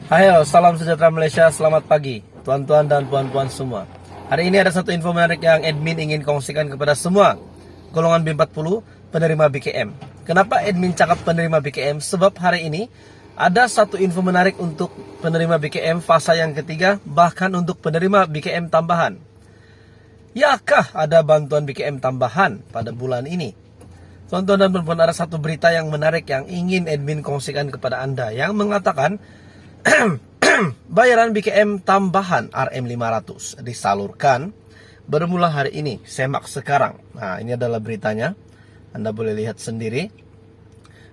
Ayo, salam sejahtera Malaysia, selamat pagi tuan-tuan dan puan-puan semua. Hari ini ada satu info menarik yang admin ingin kongsikan kepada semua golongan B40 penerima BKM. Kenapa admin cakap penerima BKM? Sebab hari ini ada satu info menarik untuk penerima BKM fasa yang ketiga, bahkan untuk penerima BKM tambahan. Yakah ada bantuan BKM tambahan pada bulan ini? Tuan-tuan dan puan-puan, ada satu berita yang menarik yang ingin admin kongsikan kepada Anda, yang mengatakan bayaran BKM tambahan RM500 disalurkan bermula hari ini. Semak sekarang. Nah, ini adalah beritanya. Anda boleh lihat sendiri.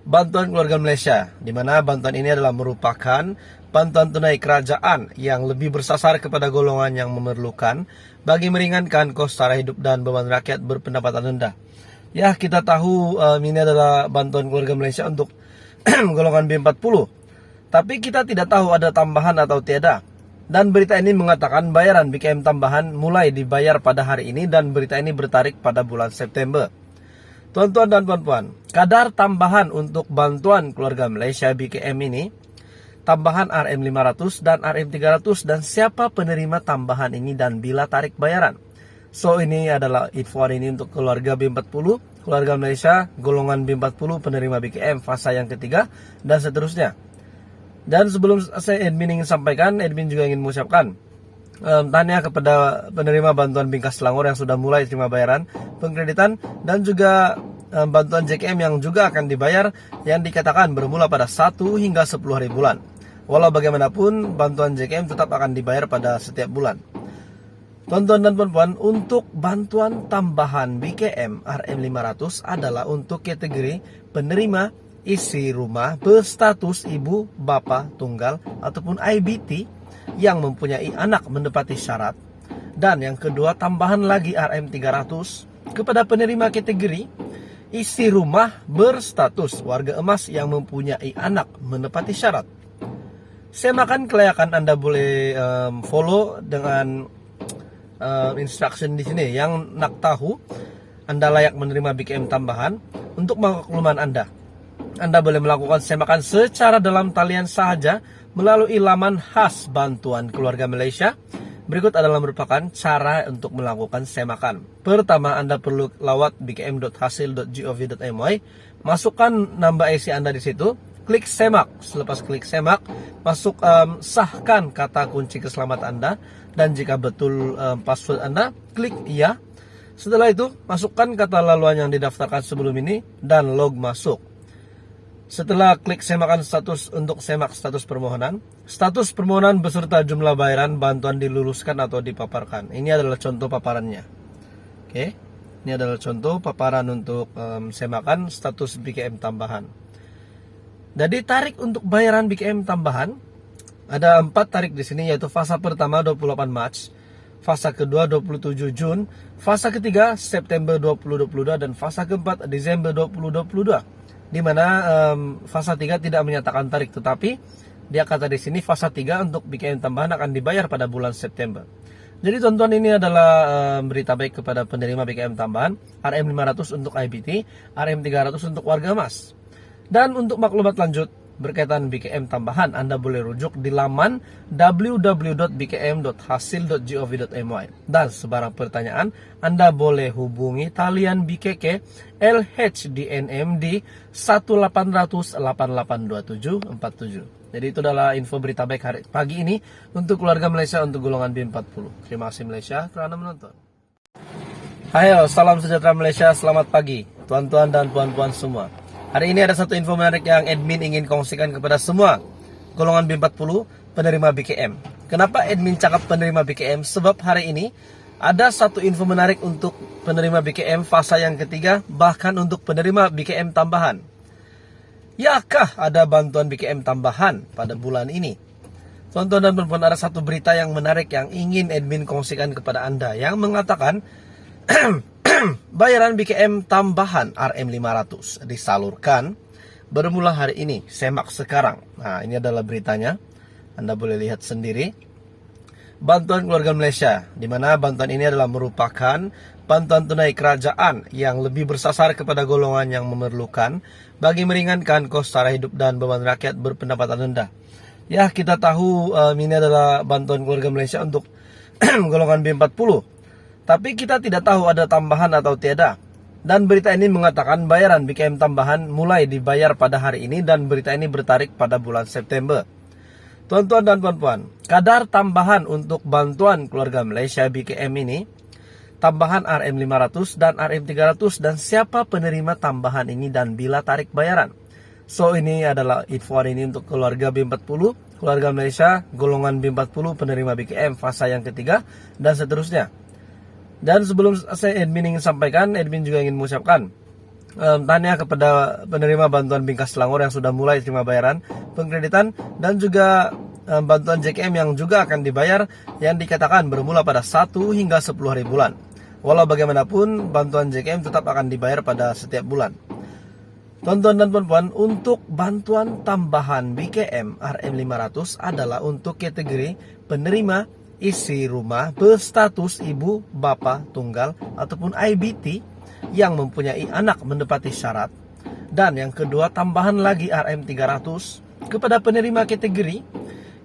Bantuan keluarga Malaysia, di mana bantuan ini adalah merupakan bantuan tunai kerajaan yang lebih bersasar kepada golongan yang memerlukan bagi meringankan kos sara hidup dan beban rakyat berpendapatan rendah. Ya, kita tahu ini adalah bantuan keluarga Malaysia untuk golongan B40. Tapi kita tidak tahu ada tambahan atau tiada. Dan berita ini mengatakan bayaran BKM tambahan mulai dibayar pada hari ini, dan berita ini bertarik pada bulan September. Tuan-tuan dan puan-puan, kadar tambahan untuk bantuan keluarga Malaysia BKM ini, tambahan RM500 dan RM300, dan siapa penerima tambahan ini dan bila tarik bayaran. So, ini adalah info hari ini untuk keluarga B40, keluarga Malaysia, golongan B40 penerima BKM fasa yang ketiga, dan seterusnya. Dan sebelum saya admin ingin sampaikan, admin juga ingin mengucapkan tanya kepada penerima bantuan Bingkas Selangor yang sudah mulai terima bayaran pengkreditan, dan juga bantuan JKM yang juga akan dibayar, yang dikatakan bermula pada 1 hingga 10 hari bulan. Walau bagaimanapun, bantuan JKM tetap akan dibayar pada setiap bulan. Tuan-tuan dan puan-puan, untuk bantuan tambahan BKM RM500 adalah untuk kategori penerima isi rumah berstatus ibu bapa tunggal ataupun IBT yang mempunyai anak menepati syarat. Dan yang kedua, tambahan lagi RM300 kepada penerima kategori isi rumah berstatus warga emas yang mempunyai anak menepati syarat. Semakan kelayakan Anda boleh follow dengan instruction di sini yang nak tahu Anda layak menerima BKM tambahan. Untuk makluman Anda boleh melakukan semakan secara dalam talian sahaja melalui laman khas bantuan keluarga Malaysia. Berikut adalah merupakan cara untuk melakukan semakan. Pertama, Anda perlu lawat bkm.hasil.gov.my, masukkan nama IC Anda di situ, klik semak. Selepas klik semak, masuk sahkan kata kunci keselamatan Anda, dan jika betul password Anda, klik iya. Setelah itu, masukkan kata laluan yang didaftarkan sebelum ini dan log masuk. Setelah klik semakan status untuk semak status permohonan beserta jumlah bayaran bantuan diluluskan atau dipaparkan. Ini adalah contoh paparannya. Oke, ini adalah contoh paparan untuk semakan status BKM tambahan. Jadi tarik untuk bayaran BKM tambahan ada 4 tarik di sini, yaitu fasa pertama 28 Mac, fasa kedua 27 Jun, fasa ketiga September 2022, dan fasa keempat Desember 2022. Di mana fasa 3 tidak menyatakan tarik, tetapi dia kata di sini fasa 3 untuk BKM tambahan akan dibayar pada bulan September. Jadi tuan-tuan, ini adalah berita baik kepada penerima BKM tambahan, RM500 untuk IBT, RM300 untuk warga emas. Dan untuk maklumat lanjut berkaitan BKM tambahan, Anda boleh rujuk di laman www.bkm.hasil.gov.my. Dan sebarang pertanyaan, Anda boleh hubungi talian BKK LHDNM di 1800 882747. Jadi itu adalah info berita baik hari pagi ini untuk keluarga Malaysia untuk golongan B40. Terima kasih Malaysia kerana menonton. Ayo, salam sejahtera Malaysia, selamat pagi tuan-tuan dan puan-puan semua. Hari ini ada satu info menarik yang admin ingin kongsikan kepada semua golongan B40 penerima BKM. Kenapa admin cakap penerima BKM? Sebab hari ini ada satu info menarik untuk penerima BKM fasa yang ketiga, bahkan untuk penerima BKM tambahan. Yakah ada bantuan BKM tambahan pada bulan ini? Tuan-tuan dan puan-puan, ada satu berita yang menarik yang ingin admin kongsikan kepada Anda, yang mengatakan bayaran BKM tambahan RM500 disalurkan bermula hari ini. Semak sekarang. Nah, ini adalah beritanya. Anda boleh lihat sendiri. Bantuan keluarga Malaysia, di mana bantuan ini adalah merupakan bantuan tunai kerajaan yang lebih bersasar kepada golongan yang memerlukan bagi meringankan kos sara hidup dan beban rakyat berpendapatan rendah. Ya, kita tahu ini adalah bantuan keluarga Malaysia untuk golongan B40. Tapi kita tidak tahu ada tambahan atau tiada. Dan berita ini mengatakan bayaran BKM tambahan mulai dibayar pada hari ini dan berita ini bertarik pada bulan September. Tuan-tuan dan puan-puan, kadar tambahan untuk bantuan keluarga Malaysia BKM ini, tambahan RM500 dan RM300 dan siapa penerima tambahan ini dan bila tarik bayaran. So ini adalah info hari ini untuk keluarga B40, keluarga Malaysia, golongan B40 penerima BKM fasa yang ketiga dan seterusnya. Dan sebelum saya admin ingin sampaikan, admin juga ingin mengucapkan tanya kepada penerima bantuan Bingkas Selangor yang sudah mulai terima bayaran pengkreditan dan juga bantuan JKM yang juga akan dibayar yang dikatakan bermula pada 1 hingga 10 hari bulan. Walau bagaimanapun bantuan JKM tetap akan dibayar pada setiap bulan. Tuan-tuan dan puan-puan, untuk bantuan tambahan BKM RM500 adalah untuk kategori penerima isi rumah berstatus ibu bapa tunggal ataupun IBT yang mempunyai anak mendapati syarat. Dan yang kedua, tambahan lagi RM300 kepada penerima kategori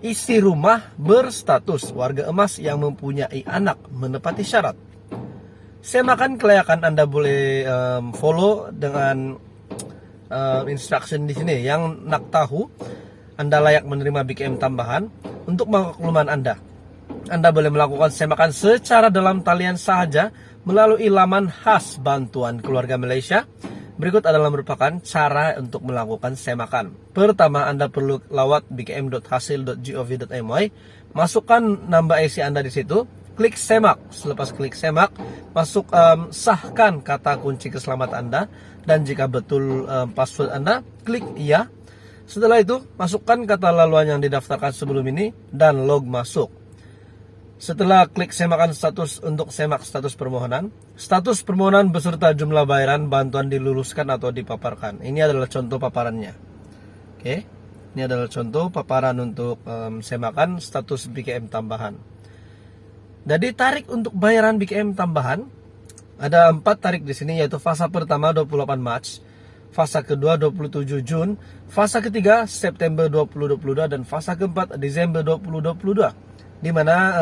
isi rumah berstatus warga emas yang mempunyai anak menepati syarat. Semakan kelayakan Anda boleh follow dengan instruction di sini yang nak tahu Anda layak menerima BKM tambahan. Untuk makluman Anda boleh melakukan semakan secara dalam talian sahaja melalui laman khas bantuan keluarga Malaysia. Berikut adalah merupakan cara untuk melakukan semakan. Pertama, Anda perlu lawat bkm.hasil.gov.my, masukkan nama IC Anda di situ, klik semak. Selepas klik semak, masuk sahkan kata kunci keselamatan Anda. Dan jika betul password Anda, klik iya. Setelah itu, masukkan kata laluan yang didaftarkan sebelum ini dan log masuk. Setelah klik semakan status untuk semak status status permohonan beserta jumlah bayaran bantuan diluluskan atau dipaparkan. Ini adalah contoh paparannya. Oke, ini adalah contoh paparan untuk semakan status BKM tambahan. Jadi tarik untuk bayaran BKM tambahan ada 4 tarik di sini, yaitu fasa pertama 28 Mac, fasa kedua 27 Jun, fasa ketiga September 2022 dan fasa keempat Desember 2022. Di mana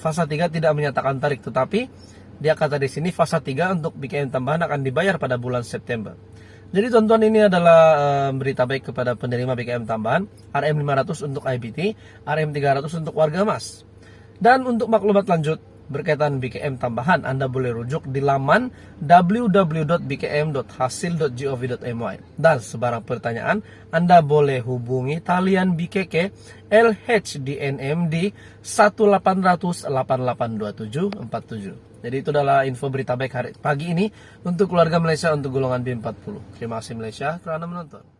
fasa 3 tidak menyatakan tarik, tetapi dia kata di sini fasa 3 untuk BKM tambahan akan dibayar pada bulan September. Jadi tonton, ini adalah berita baik kepada penerima BKM tambahan, RM500 untuk IBT, RM300 untuk warga emas. Dan untuk maklumat lanjut berkaitan BKM tambahan, Anda boleh rujuk di laman www.bkm.hasil.gov.my. Dan sebarang pertanyaan, Anda boleh hubungi talian BKK LHDNM di 1800 882747. Jadi itu adalah info berita baik hari pagi ini untuk keluarga Malaysia untuk golongan B40. Terima kasih Malaysia kerana menonton.